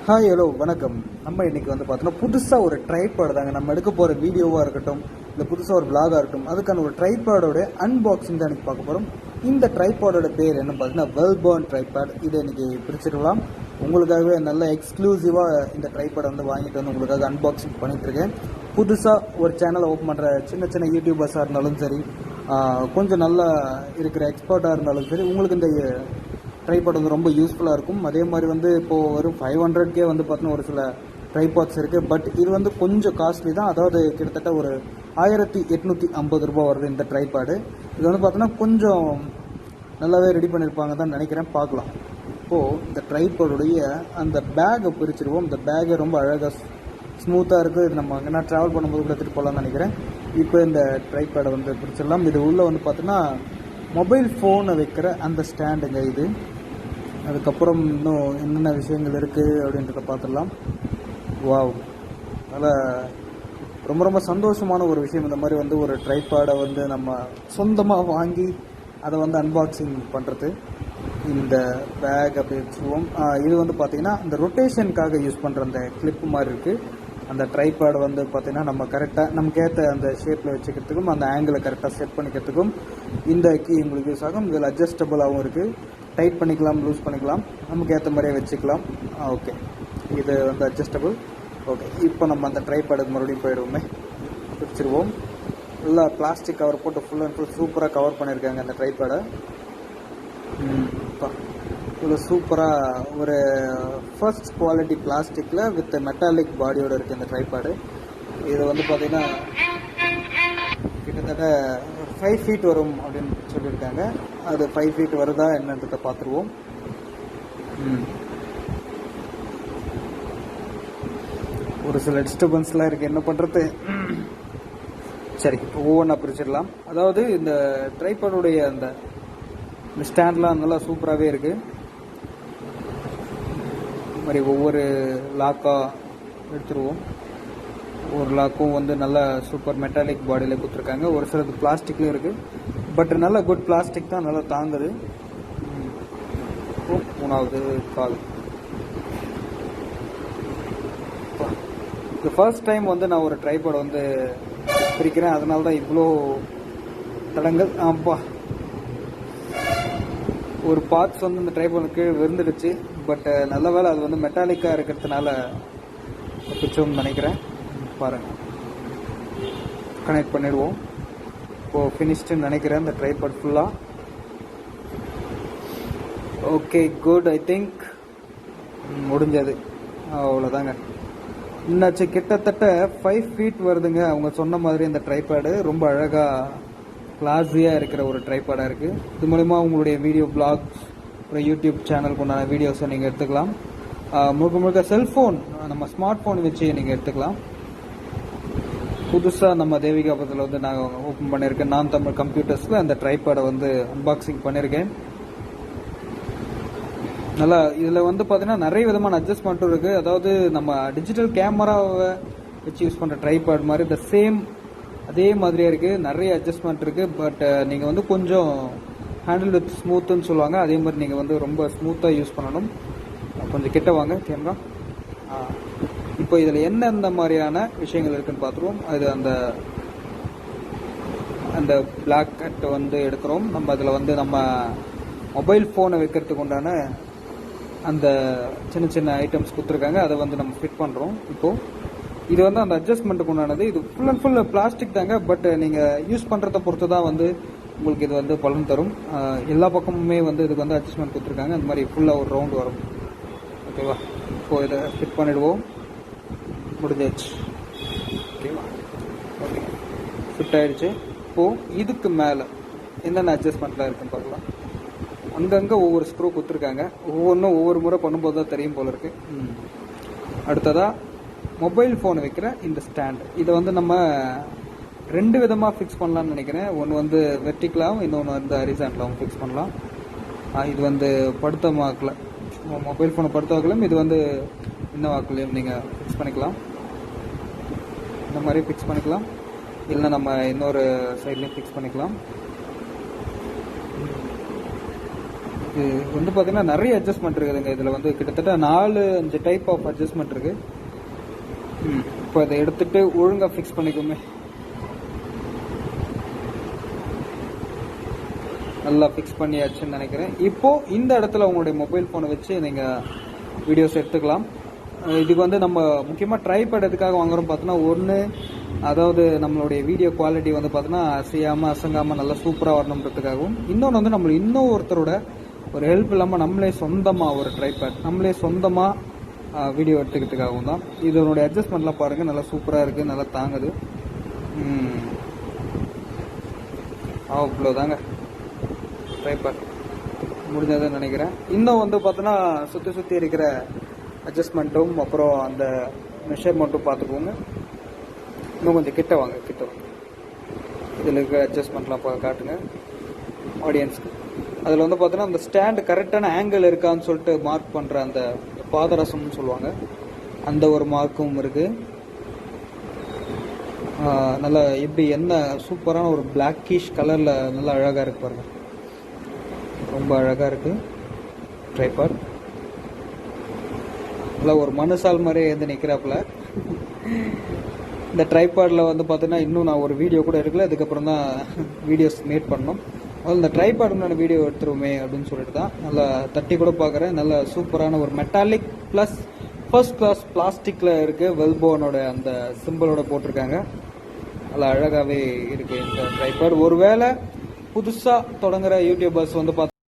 Hi hello வணக்கம். நம்ம இன்றைக்கி வந்து பார்த்தோன்னா புதுசாக ஒரு ட்ரைபாட் தாங்க நம்ம எடுக்க போகிற வீடியோவாக இருக்கட்டும், இல்லை புதுசாக ஒரு பிளாகாக இருக்கட்டும், அதுக்கான ஒரு ட்ரைபாடோட அன்பாக்சிங் தான் இன்றைக்கி பார்க்க போகிறோம். இந்த ட்ரைபாடோட பேர் என்ன பார்த்தீங்கன்னா வெல்பர்ன் ட்ரைபாட். இதை இன்றைக்கி பிரிச்சிடலாம். உங்களுக்காகவே நல்ல எக்ஸ்க்ளூசிவாக இந்த ட்ரைபாடை வந்து வாங்கிட்டு வந்து உங்களுக்காக அன்பாக்சிங் பண்ணிகிட்ருக்கேன். புதுசாக ஒரு சேனலை ஓப்பன் பண்ணுற சின்ன சின்ன யூடியூபர்ஸாக இருந்தாலும் சரி, கொஞ்சம் நல்லா இருக்கிற எக்ஸ்பர்ட்டாக இருந்தாலும் சரி, உங்களுக்கு இந்த ட்ரைபாட் வந்து ரொம்ப யூஸ்ஃபுல்லாக இருக்கும். அதே மாதிரி வந்து இப்போது வெறும் 500K வந்து பார்த்தீங்கன்னா ஒரு சில ட்ரைபாட்ஸ் இருக்குது. பட் இது வந்து கொஞ்சம் காஸ்ட்லி தான். அதாவது கிட்டத்தட்ட ஒரு 1850 ரூபா வருது இந்த ட்ரைபாடு. இது வந்து பார்த்தோன்னா கொஞ்சம் நல்லாவே ரெடி பண்ணியிருப்பாங்க தான் நினைக்கிறேன். பார்க்கலாம். இப்போது இந்த ட்ரைபாடுடைய அந்த பேக்கை பிரிச்சிருவோம். இந்த பேக்கை ரொம்ப அழகாக ஸ்மூத்தாக இருக்குது. இது நம்ம அங்கே ட்ராவல் பண்ணும்போது கூட எடுத்துகிட்டு போகலான்னு நினைக்கிறேன். இப்போ இந்த ட்ரைபாடை வந்து பிரிச்சிடலாம். இது உள்ளே வந்து பார்த்தோன்னா மொபைல் ஃபோனை வைக்கிற அந்த ஸ்டாண்டுங்க இது. அதுக்கப்புறம் இன்னும் என்னென்ன விஷயங்கள் இருக்குது அப்படின்றத பார்த்துடலாம். வாவ், அதனால் ரொம்ப ரொம்ப சந்தோஷமான ஒரு விஷயம். இந்த மாதிரி வந்து ஒரு ட்ரைபாடை வந்து நம்ம சொந்தமாக வாங்கி அதை வந்து அன்பாக்சிங் பண்ணுறது. இந்த பேக் அப்படி வச்சுருவோம். இது வந்து பார்த்திங்கன்னா இந்த ரொட்டேஷனுக்காக யூஸ் பண்ணுற அந்த கிளிப்பு மாதிரி இருக்குது. அந்த ட்ரைபாடை வந்து பார்த்திங்கன்னா நம்ம கரெக்டாக நமக்கு ஏற்ற அந்த ஷேப்பில் வச்சுக்கிறதுக்கும் அந்த ஆங்கிளை கரெக்டாக செட் பண்ணிக்கிறதுக்கும் இந்த கீ உங்களுக்கு யூஸ் ஆகும். இதில் அட்ஜஸ்டபுளாகவும் இருக்குது. டைட் பண்ணிக்கலாம், லூஸ் பண்ணிக்கலாம், நமக்கு ஏற்ற மாதிரியே வச்சுக்கலாம். ஓகே, இது வந்து அட்ஜஸ்டபுள். ஓகே, இப்போ நம்ம அந்த ட்ரைபாடுக்கு மறுபடியும் போயிடுவோமே. பிடிச்சிருவோம். நல்லா பிளாஸ்டிக் கவர் போட்டு ஃபுல் அண்ட் ஃபுல் சூப்பராக கவர் பண்ணியிருக்காங்க அந்த ட்ரைபாடை. இவ்வளோ சூப்பராக ஒரு ஃபர்ஸ்ட் குவாலிட்டி பிளாஸ்டிக்கில் வித் மெட்டாலிக் பாடியோடு இருக்குது இந்த ட்ரைபாடு. இது வந்து பார்த்திங்கன்னா கிட்டத்தட்ட 5 feet வரும் அப்படின்னு சொல்லியிருக்காங்க. அது 5 feet வருதா என்னன்றதை பார்த்துருவோம். ஒரு சில டிஸ்டர்பன்ஸ்லாம் இருக்குது, என்ன பண்ணுறது. சரி, இப்போ ஒவ்வொன்றா பிரிச்சிடலாம். அதாவது இந்த ட்ரைபாடுடைய அந்த ஸ்டாண்ட்லாம் நல்லா சூப்பராகவே இருக்குது. இது மாதிரி ஒவ்வொரு லாக்காக எடுத்துருவோம். ஒவ்வொரு லாக்கும் வந்து நல்லா சூப்பர் மெட்டாலிக் பாடியில் கொடுத்துருக்காங்க. ஒரு சிலது பிளாஸ்டிக்லேயும் இருக்குது. பட் நல்ல குட் பிளாஸ்டிக் தான், நல்லா தாங்குது. மூணாவது கால். இது ஃபர்ஸ்ட் டைம் வந்து நான் ஒரு ட்ரைபாட் வந்து பிரிக்கிறேன். அதனால தான் இவ்வளோ தடங்கள். அப்பா, ஒரு பார்ட்ஸ் வந்து இந்த ட்ரைபாடுக்கு விழுந்துடுச்சு. பட் நல்ல வேலை அது வந்து மெட்டாலிக்காக இருக்கிறதுனால பிடிச்சோம்னு நினைக்கிறேன். பாருங்கள், கனெக்ட் பண்ணிடுவோம். இப்போது ஃபினிஷ்டுன்னு நினைக்கிறேன் இந்த ட்ரைபாட் ஃபுல்லாக. Okay, good. ஐ திங்க் முடிஞ்சது. அவ்வளோதாங்க. என்னாச்சு, கிட்டத்தட்ட 5 feet வருதுங்க. அவங்க சொன்ன மாதிரி இந்த ட்ரைபாடு ரொம்ப அழகாக கிளாஸியாக இருக்கிற ஒரு ட்ரைபாடாக இருக்குது. இது மூலிமா உங்களுடைய வீடியோ பிளாக்ஸ், ஒரு யூடியூப் சேனலுக்கு உண்டான வீடியோஸை நீங்கள் எடுத்துக்கலாம். முழுக்க முழுக்க செல்ஃபோன், நம்ம ஸ்மார்ட் ஃபோன் வச்சு நீங்கள் எடுத்துக்கலாம். புதுசாக நம்ம தேவிகாபுரத்தில் வந்து நான் ஓப்பன் பண்ணியிருக்கேன். நான் தமிழ் கம்ப்யூட்டர்ஸில் அந்த ட்ரைபாடை வந்து அன்பாக்சிங் பண்ணியிருக்கேன். நல்லா இதில் வந்து பார்த்தீங்கன்னா நிறைய விதமான அட்ஜஸ்ட்மெண்ட்டும் இருக்குது. அதாவது நம்ம டிஜிட்டல் கேமராவை வச்சு யூஸ் பண்ணுற ட்ரைபாட் மாதிரி த சேம் அதே மாதிரியே இருக்குது. நிறைய அட்ஜஸ்ட்மெண்ட் இருக்குது. பட் நீங்கள் வந்து கொஞ்சம் ஹேண்டில் வித் ஸ்மூத்துன்னு சொல்லுவாங்க. அதே மாதிரி நீங்கள் வந்து ரொம்ப ஸ்மூத்தாக யூஸ் பண்ணணும். கொஞ்சம் கிட்ட வாங்க கேமரா. இப்போ இதில் என்னென்ன மாதிரியான விஷயங்கள் இருக்குன்னு பார்த்துருவோம். அது அந்த பிளாக் கட் வந்து எடுக்கிறோம். நம்ம அதில் வந்து நம்ம மொபைல் ஃபோனை வைக்கிறதுக்கு உண்டான அந்த சின்ன சின்ன ஐட்டம்ஸ் கொடுத்துருக்காங்க. அதை வந்து நம்ம ஃபிட் பண்ணுறோம். இப்போது இது வந்து அந்த அட்ஜஸ்ட்மெண்ட்டுக்கு உண்டானது. இது ஃபுல் அண்ட் ஃபுல் பிளாஸ்டிக் தாங்க. பட் நீங்கள் யூஸ் பண்ணுறத பொறுத்து தான் வந்து உங்களுக்கு இது வந்து பலன் தரும். எல்லா பக்கமுமே வந்து இதுக்கு வந்து அட்ஜஸ்ட்மெண்ட் கொடுத்துருக்காங்க. அந்த மாதிரி ஃபுல்லாக ஒரு ரவுண்ட் வரும். ஓகேவா? இப்போது இதை ஃபிட் பண்ணிவிடுவோம். முடிஞ்சாச்சு. ஓகேவா? ஓகே, ஃபிட் ஆகிடுச்சு. இப்போது இதுக்கு மேலே என்னென்ன அட்ஜஸ்ட்மெண்ட்லாம் இருக்குன்னு பார்க்கலாம். அங்கங்கே ஒவ்வொரு ஸ்க்ரூ கொடுத்துருக்காங்க. ஒவ்வொன்றும் ஒவ்வொரு முறை பண்ணும்போது தான் தெரியும் போல இருக்குது. அடுத்ததாக மொபைல் ஃபோன் வைக்கிற இந்த ஸ்டாண்டு. இதை வந்து நம்ம 2 விதமாக ஃபிக்ஸ் பண்ணலான்னு நினைக்கிறேன். ஒன்று வந்து வெர்டிக்கலாகவும், இன்னொன்று வந்து ஹரிசாண்டலாகவும் ஃபிக்ஸ் பண்ணலாம். இது வந்து படுத்த வாக்கில், மொபைல் ஃபோனை படுத்த வாக்கிலையும், இது வந்து இன்னும் வாக்கிலையும் நீங்கள் ஃபிக்ஸ் பண்ணிக்கலாம். இந்த மாதிரி ஃபிக்ஸ் பண்ணிக்கலாம். இல்லைன்னா நம்ம இன்னொரு சைட்லேயும் ஃபிக்ஸ் பண்ணிக்கலாம். இது வந்து பார்த்தீங்கன்னா நிறைய அட்ஜஸ்ட்மெண்ட் இருக்குதுங்க. இதில் வந்து கிட்டத்தட்ட 4-5 டைப் ஆஃப் அட்ஜஸ்ட்மெண்ட் இருக்கு. இப்போ அதை எடுத்துட்டு ஒழுங்காக ஃபிக்ஸ் பண்ணிக்கோமே. நல்லா ஃபிக்ஸ் பண்ணியாச்சுன்னு நினைக்கிறேன். இப்போ இந்த இடத்துல உங்களுடைய மொபைல் ஃபோனை வச்சு நீங்கள் வீடியோஸ் எடுத்துக்கலாம். இதுக்கு வந்து நம்ம முக்கியமாக ட்ரைபேட் எதுக்காக வாங்குறோம் பார்த்தோன்னா, ஒன்று அதாவது நம்மளுடைய வீடியோ குவாலிட்டி வந்து பார்த்தோன்னா அசையாமல் அசங்காமல் நல்லா சூப்பராக வரணுன்றதுக்காகவும், இன்னொன்று வந்து நம்ம இன்னொருத்தரோட ஒரு ஹெல்ப் இல்லாமல் நம்மளே சொந்தமாக ஒரு ட்ரைபேட் நம்மளே சொந்தமாக வீடியோ எடுத்துக்கிறதுக்காகவும் தான். இதனுடைய அட்ஜஸ்ட்மெண்ட்லாம் பாருங்கள், நல்லா சூப்பராக இருக்குது, நல்லா தாங்குது. அவ்வளோதாங்க ட்ரைபேட் முடிஞ்சதுன்னு நினைக்கிறேன். இன்னும் வந்து பார்த்தோன்னா சுற்றி இருக்கிற அட்ஜஸ்ட்மெண்ட்டும் அப்புறம் அந்த மெஷர்மெண்ட்டும் பார்த்துக்கோங்க. இன்னும் கொஞ்சம் கிட்ட வாங்க. இதில் இருக்கிற அட்ஜஸ்ட்மெண்ட்லாம் காட்டுங்க ஆடியன்ஸ்க்கு. அதில் வந்து பார்த்தோன்னா அந்த ஸ்டாண்டு கரெக்டான ஆங்கிள் இருக்கான்னு சொல்லிட்டு மார்க் பண்ணுற அந்த பாதரசம்னு சொல்லுவாங்க, அந்த ஒரு மார்க்கும் இருக்குது. நல்லா எப்படி என்ன சூப்பரான ஒரு பிளாக்கிஷ் கலரில் நல்லா அழகாக இருக்கு பாருங்க, ரொம்ப அழகாக இருக்குது ட்ரைபாட். நல்லா ஒரு மனுஷால் மாதிரியே வந்து நிற்கிறாப்புல. இந்த ட்ரைபாடில் வந்து பார்த்தீங்கன்னா இன்னும் நான் ஒரு வீடியோ கூட எடுக்கல, இதுக்கப்புறம் தான் வீடியோஸ் மேட் பண்ணணும். அதில் இந்த ட்ரைபாடு நான் வீடியோ எடுத்துருவோமே அப்படின்னு சொல்லிட்டு தான் நல்லா தட்டி கூட பார்க்குறேன். நல்ல சூப்பரான ஒரு மெட்டாலிக் ப்ளஸ் ஃபர்ஸ்ட் கிளாஸ் பிளாஸ்டிக்கில் இருக்குது. வெல்போனோட அந்த சிம்பிளோட போட்டிருக்காங்க. நல்லா அழகாகவே இருக்குது இந்த ட்ரைபாட். ஒருவேளை புதுசாக தொடங்குற யூடியூபர்ஸ் வந்து